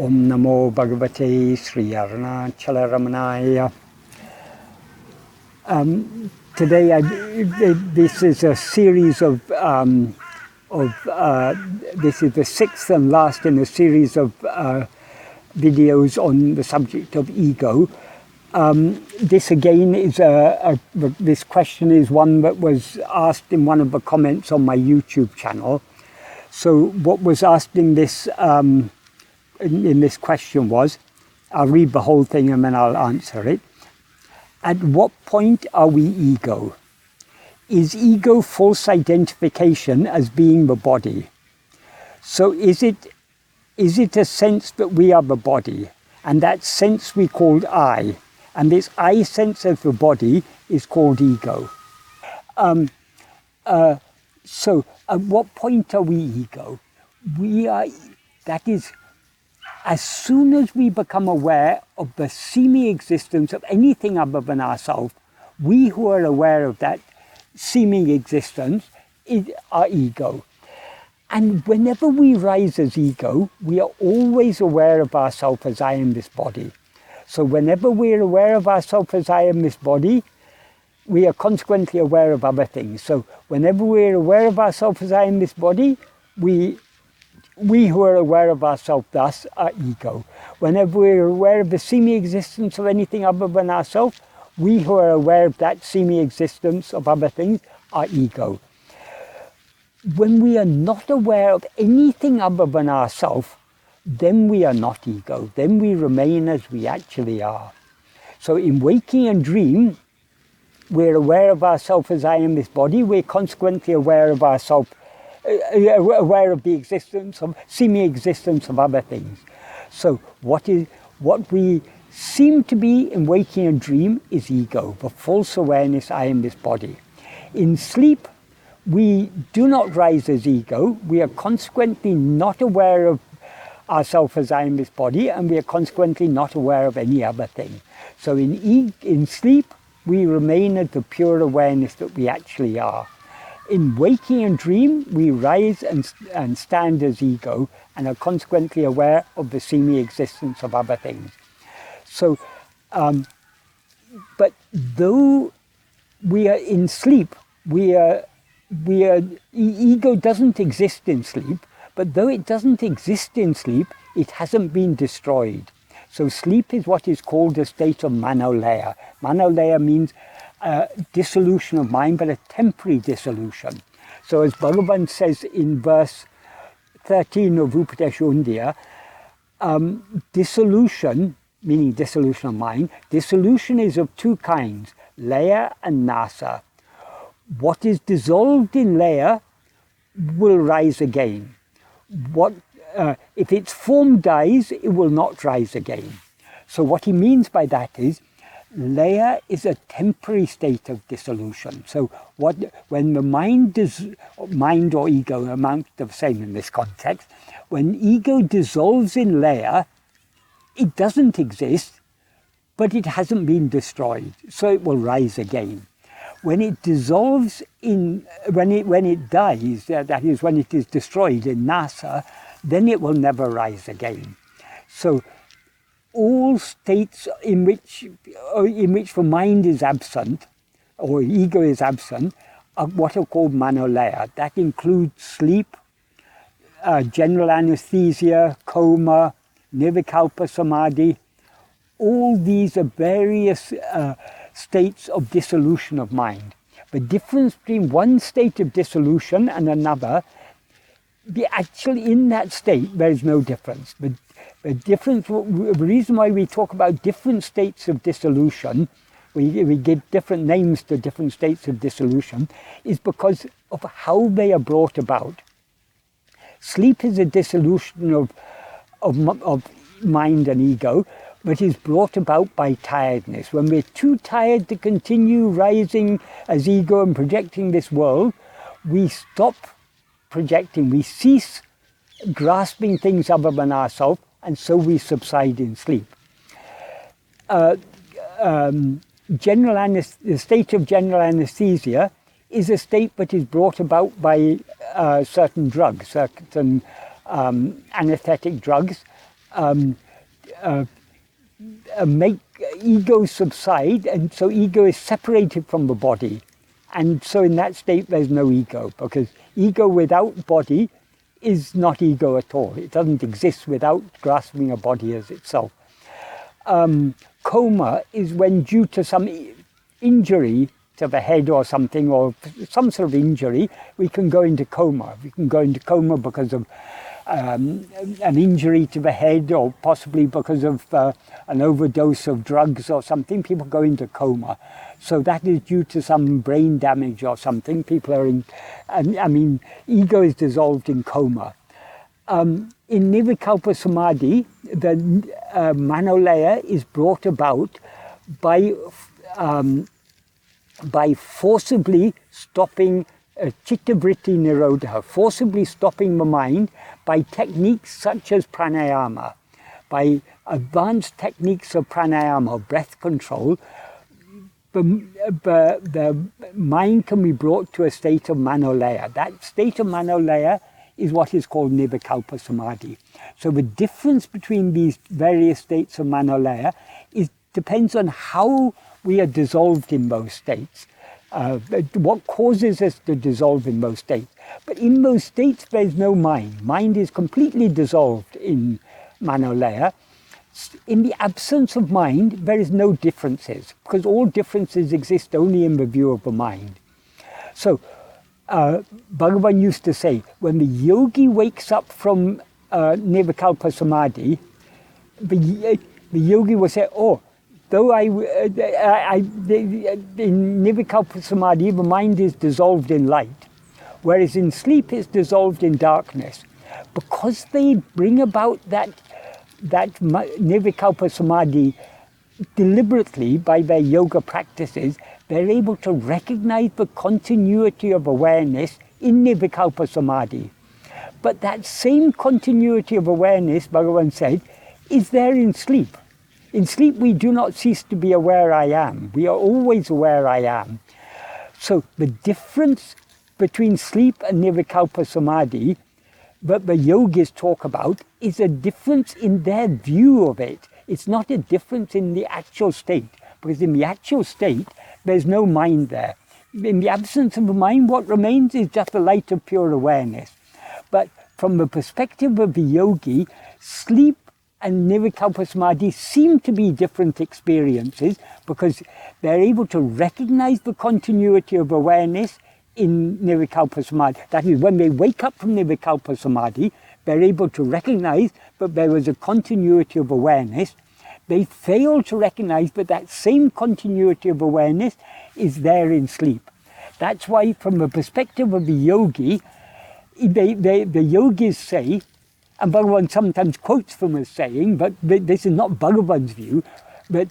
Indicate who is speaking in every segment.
Speaker 1: Om Namo Bhagavate Sri Arunachala Ramanaya. Today, this is a series of this is the sixth and last in a series of videos on the subject of ego. This again is this question is one that was asked in one of the comments on my YouTube channel. So what was asked in this question was, I'll read the whole thing and then I'll answer it. At what point are we ego? Is ego false identification as being the body? So is it a sense that we are the body, and that sense we called I, and this I sense of the body is called ego? So at what point are we ego? We are, that is, as soon as we become aware of the seeming existence of anything other than ourselves, we who are aware of that seeming existence are ego. And whenever we rise as ego, we are always aware of ourselves as I am this body. So whenever we're aware of ourselves as I am this body, we are consequently aware of other things. So whenever we're aware of ourselves as I am this body, we who are aware of ourselves thus are ego. Whenever we're aware of the seeming existence of anything other than ourselves, we who are aware of that seeming existence of other things are ego. When we are not aware of anything other than ourselves, then we are not ego. Then we remain as we actually are. So in waking and dream, we're aware of ourselves as I am this body. We're consequently aware of ourselves, aware of the existence of seeming existence of other things. So what we seem to be in waking and dream is ego, the false awareness I am this body. In sleep, we do not rise as ego. We are consequently not aware of ourselves as I am this body, and we are consequently not aware of any other thing. So in sleep, we remain at the pure awareness that we actually are. In waking and dream, we rise and stand as ego and are consequently aware of the seeming existence of other things. So, but though we are in sleep, ego doesn't exist in sleep, but though it doesn't exist in sleep, it hasn't been destroyed. So sleep is what is called a state of manolaya. Manolaya means dissolution of mind, but a temporary dissolution. So as Bhagavan says in verse 13 of Upadesha Undiyar, dissolution, meaning dissolution of mind, dissolution is of two kinds, laya and nasa. What is dissolved in laya will rise again. If its form dies, it will not rise again. So what he means by that is, laya is a temporary state of dissolution. So when the mind or ego amount to the same in this context, when ego dissolves in laya, it doesn't exist, but it hasn't been destroyed, so it will rise again. When it dissolves when it dies, that is when it is destroyed in nasa, then it will never rise again. So all states in which the mind is absent, or ego is absent, are what are called manolaya. That includes sleep, general anesthesia, coma, nirvikalpa samadhi. All these are various states of dissolution of mind. The difference between one state of dissolution and another, actually in that state there is no difference. The reason why we talk about different states of dissolution, we give different names to different states of dissolution, is because of how they are brought about. Sleep is a dissolution of mind and ego, but is brought about by tiredness. When we're too tired to continue rising as ego and projecting this world, we stop projecting, we cease grasping things other than ourselves, and so we subside in sleep. The state of general anesthesia is a state that is brought about by certain drugs, certain anesthetic drugs, make ego subside, and so ego is separated from the body. And so in that state there's no ego, because ego without body is not ego at all. It doesn't exist without grasping a body as itself. Coma is when, due to some injury to the head or something, or some sort of injury, we can go into coma. We can go into coma because of an injury to the head, or possibly because of an overdose of drugs or something. People go into coma. So that is due to some brain damage or something. People are in, I mean, ego is dissolved in coma. In Nirvikalpa Samadhi, the Manolaya is brought about by forcibly stopping Chitta-vritti Nirodha, forcibly stopping the mind by techniques such as pranayama. By advanced techniques of pranayama, breath control, the mind can be brought to a state of Manolaya. That state of Manolaya is what is called Nirvikalpa Samadhi. So the difference between these various states of Manolaya depends on how we are dissolved in those states. What causes us to dissolve in those states. But in those states there's no mind. Mind is completely dissolved in Manolaya. In the absence of mind, there is no differences, because all differences exist only in the view of the mind. So, Bhagavan used to say, when the yogi wakes up from Nirvikalpa Samadhi, the yogi will say, oh, though in Nirvikalpa Samadhi, the mind is dissolved in light, whereas in sleep it's dissolved in darkness. Because they bring about that Nirvikalpa Samadhi deliberately by their yoga practices, they're able to recognize the continuity of awareness in Nirvikalpa Samadhi. But that same continuity of awareness, Bhagavan said, is there in sleep. In sleep we do not cease to be aware I am. We are always aware I am. So the difference between sleep and Nirvikalpa Samadhi that the yogis talk about is a difference in their view of it. It's not a difference in the actual state, because in the actual state, there's no mind there. In the absence of the mind, what remains is just the light of pure awareness. But from the perspective of the yogi, sleep and Nirvikalpa Samadhi seem to be different experiences, because they're able to recognize the continuity of awareness in Nirvikalpa Samadhi. That is, when they wake up from Nirvikalpa Samadhi, they're able to recognize that there was a continuity of awareness. They fail to recognize that that same continuity of awareness is there in sleep. That's why, from the perspective of the yogi, the yogis say, and Bhagavan sometimes quotes from as saying, but this is not Bhagavan's view, but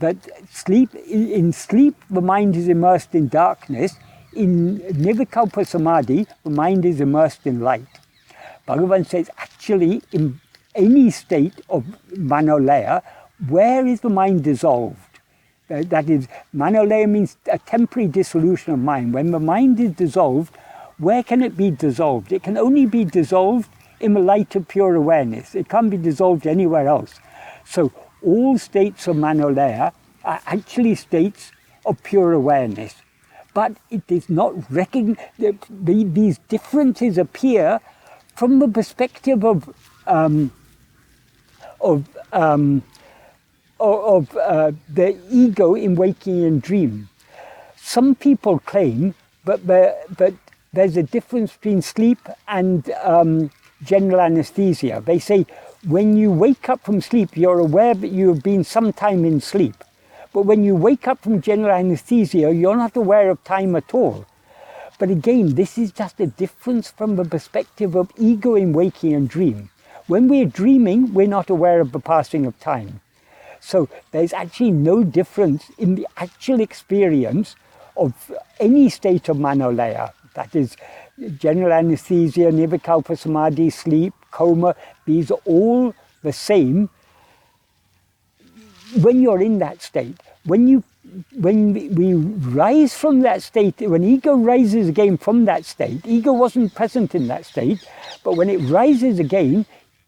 Speaker 1: in sleep the mind is immersed in darkness. In Nirvikalpa Samadhi, the mind is immersed in light. Bhagavan says, actually, in any state of Manolaya, where is the mind dissolved? That is, Manolaya means a temporary dissolution of mind. When the mind is dissolved, where can it be dissolved? It can only be dissolved in the light of pure awareness. It can't be dissolved anywhere else. So all states of Manolaya are actually states of pure awareness. But it is not recognized. These differences appear from the perspective of the ego in waking and dream. Some people claim that there's a difference between sleep and general anesthesia. They say when you wake up from sleep, you're aware that you have been some time in sleep. But when you wake up from general anesthesia, you're not aware of time at all. But again, this is just a difference from the perspective of ego in waking and dream. When we're dreaming, we're not aware of the passing of time. So there's actually no difference in the actual experience of any state of Manolaya. That is, general anesthesia, Nirvikalpa Samadhi, sleep, coma, these are all the same when you're in that state. When we rise from that state, when ego rises again from that state, ego wasn't present in that state, but when it rises again,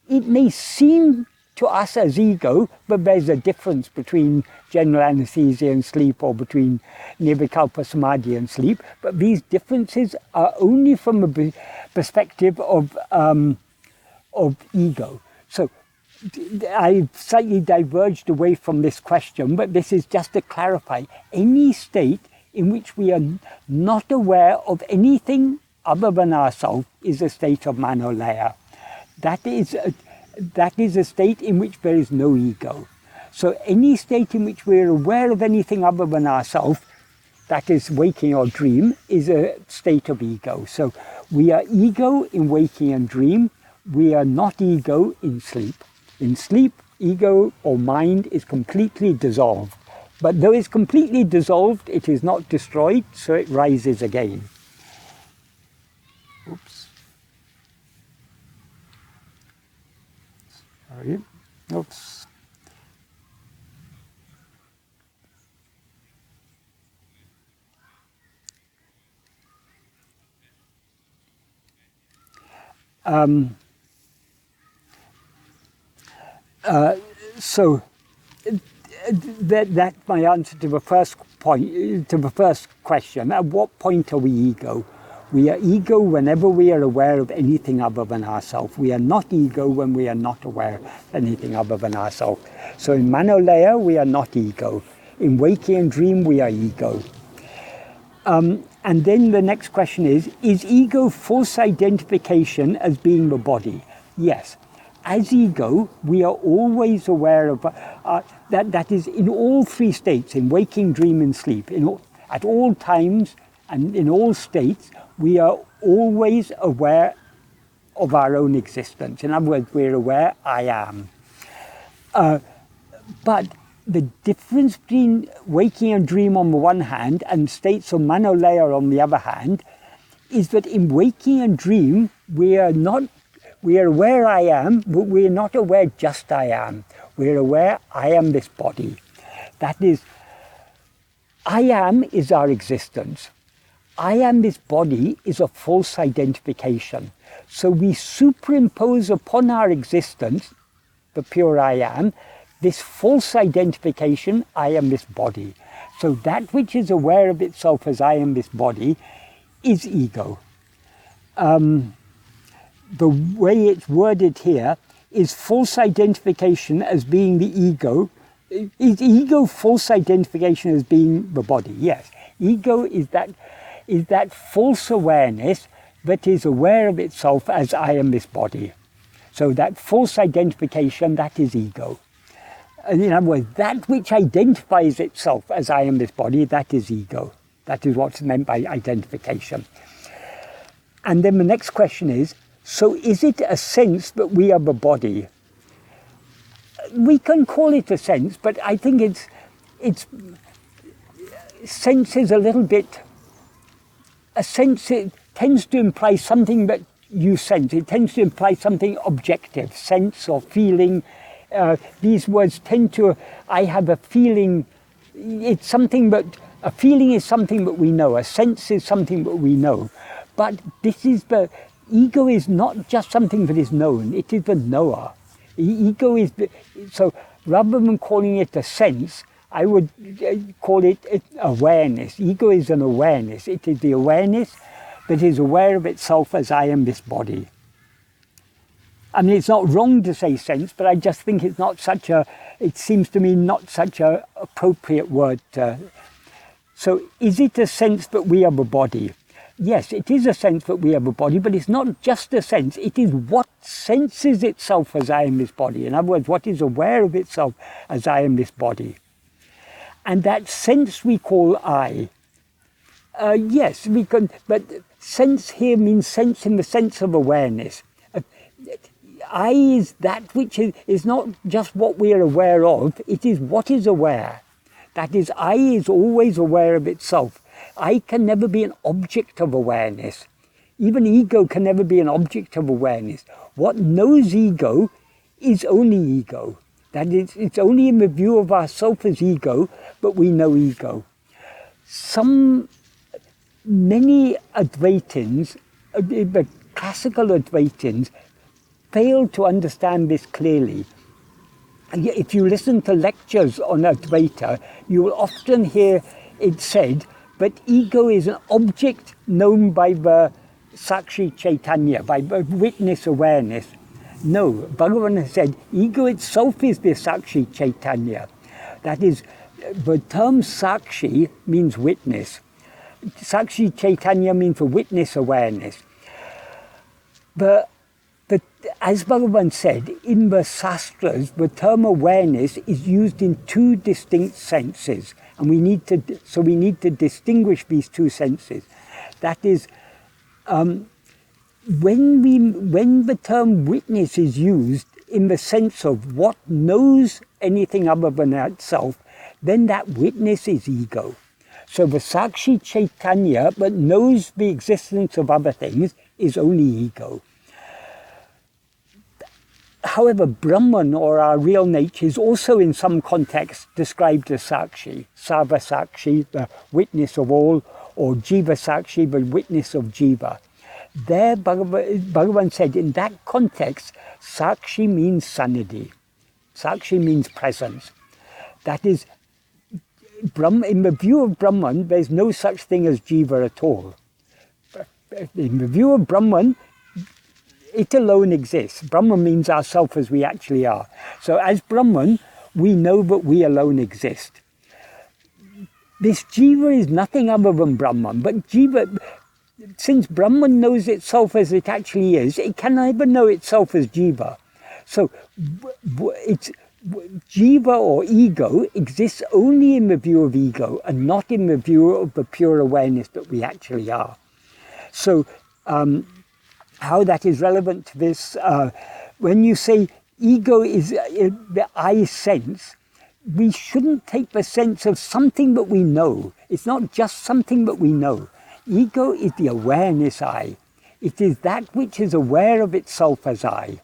Speaker 1: it may seem to us as ego, but there's a difference between general anesthesia and sleep, or between nirvikalpa samadhi and sleep. But these differences are only from a perspective of ego. So I've slightly diverged away from this question, but this is just to clarify. Any state in which we are not aware of anything other than ourselves is a state of manolaya. That is a state in which there is no ego. So any state in which we are aware of anything other than ourselves, that is waking or dream, is a state of ego. So we are ego in waking and dream. We are not ego in sleep. In sleep, ego or mind is completely dissolved. But though it's completely dissolved, it is not destroyed, so it rises again. Oops. Sorry. Oops. So that's my answer to the first point, to the first question. At what point are we ego? We are ego whenever we are aware of anything other than ourselves. We are not ego when we are not aware of anything other than ourselves. So in manolaya, we are not ego. In waking and dream, we are ego. And then the next question is ego false identification as being the body? Yes. As ego, we are always aware of that is in all three states, in waking, dream, and sleep. At all times and in all states, we are always aware of our own existence. In other words, we're aware, I am. But the difference between waking and dream on the one hand and states of manolaya on the other hand is that in waking and dream, we are aware I am, but we are not aware just I am. We are aware I am this body. That is, I am is our existence. I am this body is a false identification. So we superimpose upon our existence, the pure I am, this false identification, I am this body. So that which is aware of itself as I am this body is ego. The way it's worded here is false identification as being the ego. Is ego false identification as being the body? Yes. Ego is that false awareness that is aware of itself as I am this body. So that false identification, that is ego. In other words, that which identifies itself as I am this body, that is ego. That is what's meant by identification. And then the next question is, so is it a sense that we are the body? We can call it a sense, but I think it's sense is a little bit, a sense, it tends to imply something that you sense. It tends to imply something objective, sense or feeling. These words tend to, I have a feeling, it's something that, a feeling is something that we know, a sense is something that we know. But this is the, ego is not just something that is known, it is the knower. Ego is, so rather than calling it a sense, I would call it awareness. Ego is an awareness. It is the awareness that is aware of itself as I am this body. I mean, it's not wrong to say sense, but I just think it's not such a, it seems to me not such a appropriate word. So is it a sense that we are the body? Yes, it is a sense that we have a body, but it's not just a sense. It is what senses itself as I am this body. In other words, what is aware of itself as I am this body. And that sense we call I. Yes, we can, but sense here means sense in the sense of awareness. I is that which is not just what we are aware of, it is what is aware. That is, I is always aware of itself. I can never be an object of awareness. Even ego can never be an object of awareness. What knows ego is only ego. That is, it's only in the view of ourself as ego, but we know ego. Many Advaitins, the classical Advaitins, fail to understand this clearly. if you listen to lectures on Advaita, you will often hear it said, but ego is an object known by the Sakshi Chaitanya, by the witness awareness. No, Bhagavan has said, ego itself is the Sakshi Chaitanya. That is, the term Sakshi means witness. Sakshi Chaitanya means a witness awareness. But as Bhagavan said, in the Shastras, the term awareness is used in two distinct senses, and we need to distinguish these two senses. That is, when the term witness is used in the sense of what knows anything other than itself, then that witness is ego. So the Sakshi Chaitanya that knows the existence of other things is only ego. However, Brahman, or our real nature, is also in some contexts described as Sakshi. Sarva Sakshi, the witness of all, or Jiva Sakshi, the witness of Jiva. There, Bhagavan said, in that context, Sakshi means Sanidhi. Sakshi means presence. That is, in the view of Brahman, there's no such thing as Jiva at all. In the view of Brahman, it alone exists. Brahman means ourself as we actually are. So as Brahman, we know that we alone exist. This Jiva is nothing other than Brahman, but Jiva, since Brahman knows itself as it actually is, it can never know itself as Jiva. So it's Jiva or ego exists only in the view of ego and not in the view of the pure awareness that we actually are. So how that is relevant to this, when you say ego is the I sense, we shouldn't take the sense of something that we know. It's not just something that we know. Ego is the awareness I. It is that which is aware of itself as I.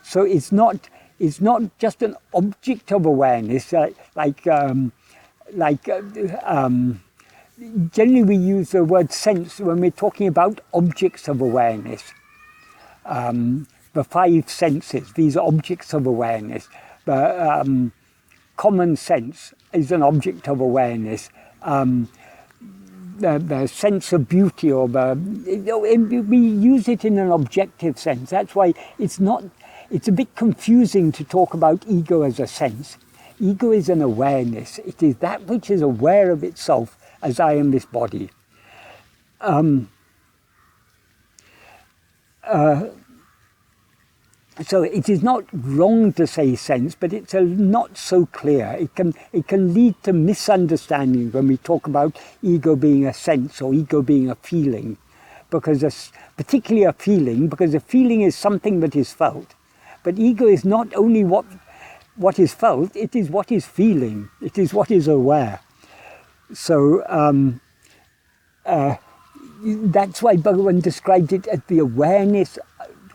Speaker 1: So it's not just an object of awareness, generally we use the word sense when we're talking about objects of awareness. The five senses, these are objects of awareness. The common sense is an object of awareness. The sense of beauty, or we use it in an objective sense. That's why it's a bit confusing to talk about ego as a sense. Ego is an awareness. It is that which is aware of itself as I am this body. So it is not wrong to say sense, but it's not so clear. It can lead to misunderstanding when we talk about ego being a sense or ego being a feeling, particularly a feeling, because a feeling is something that is felt. But ego is not only what is felt, it is what is feeling. It is what is aware. So that's why Bhagavan described it as the awareness,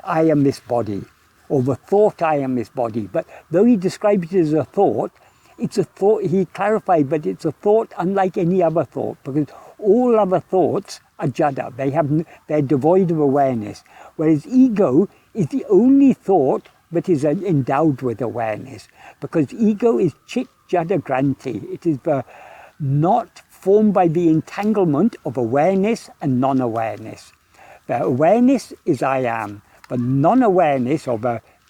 Speaker 1: I am this body, or the thought, I am this body. But though he described it as a thought, it's a thought, he clarified, but it's a thought unlike any other thought, because all other thoughts are jada. They're devoid of awareness. Whereas ego is the only thought that is endowed with awareness, because ego is chit jada granti. It is not formed by the entanglement of awareness and non-awareness. The awareness is I am, but non-awareness of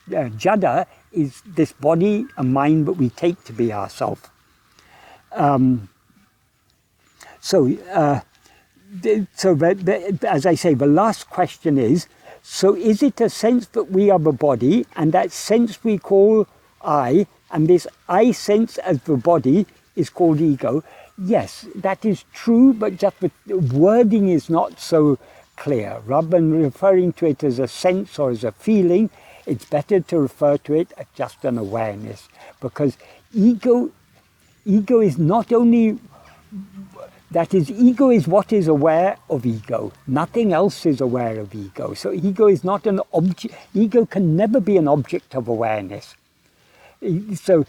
Speaker 1: jada is this body and mind that we take to be ourself. As I say, the last question is, so is it a sense that we are the body, and that sense we call I, and this I sense as the body is called ego? Yes, that is true, but just the wording is not so clear. Rather than referring to it as a sense or as a feeling, it's better to refer to it as just an awareness, because ego is not only, that is, ego is what is aware of ego. Nothing else is aware of ego. So ego is not an object. Ego can never be an object of awareness. So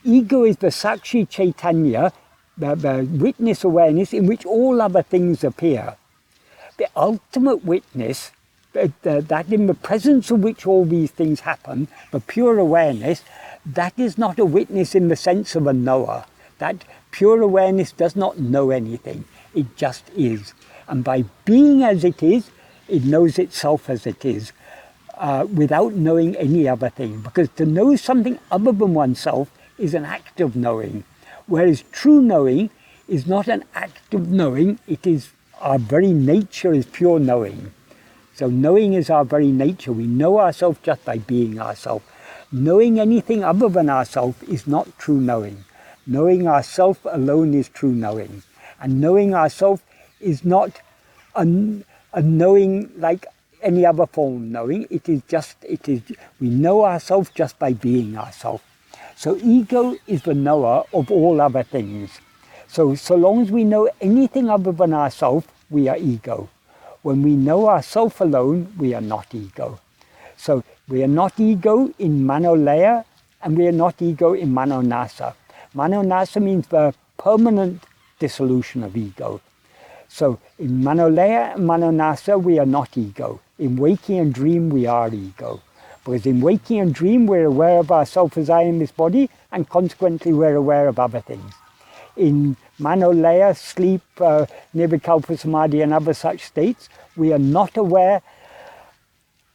Speaker 1: ego is the Sakshi Chaitanya, the witness awareness in which all other things appear. The ultimate witness, that in the presence of which all these things happen, the pure awareness, that is not a witness in the sense of a knower. That pure awareness does not know anything. It just is. And by being as it is, it knows itself as it is, without knowing any other thing. Because to know something other than oneself is an act of knowing. Whereas true knowing is not an act of knowing, it is our very nature is pure knowing. So knowing is our very nature. We know ourselves just by being ourselves. Knowing anything other than ourselves is not true knowing. Knowing ourselves alone is true knowing. And knowing ourselves is not a knowing like any other form of knowing. We know ourselves just by being ourselves. So ego is the knower of all other things. So long as we know anything other than ourselves, we are ego. When we know ourself alone, we are not ego. So we are not ego in Manolaya, and we are not ego in Manonasa. Manonasa means the permanent dissolution of ego. So in Manolaya and Manonasa, we are not ego. In waking and dream, we are ego. Because in waking and dream, we're aware of ourself as I in this body, and consequently we're aware of other things. In Manolaya, sleep, Nirvikalpa Samadhi and other such states, we are not aware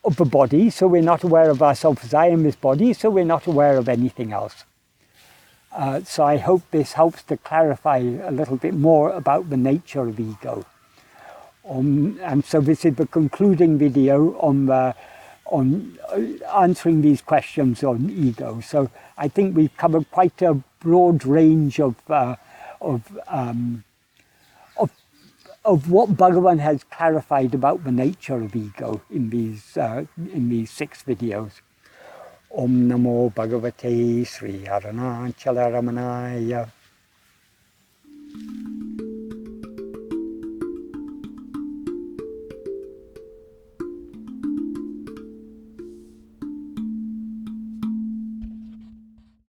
Speaker 1: of the body, so we're not aware of ourselves as I in this body, so we're not aware of anything else. So I hope this helps to clarify a little bit more about the nature of ego. And so this is the concluding video on answering these questions on ego. So I think we've covered quite a broad range of what Bhagavan has clarified about the nature of ego in these 6 videos. Om Namo Bhagavate Sri Arunachala Ramanaya.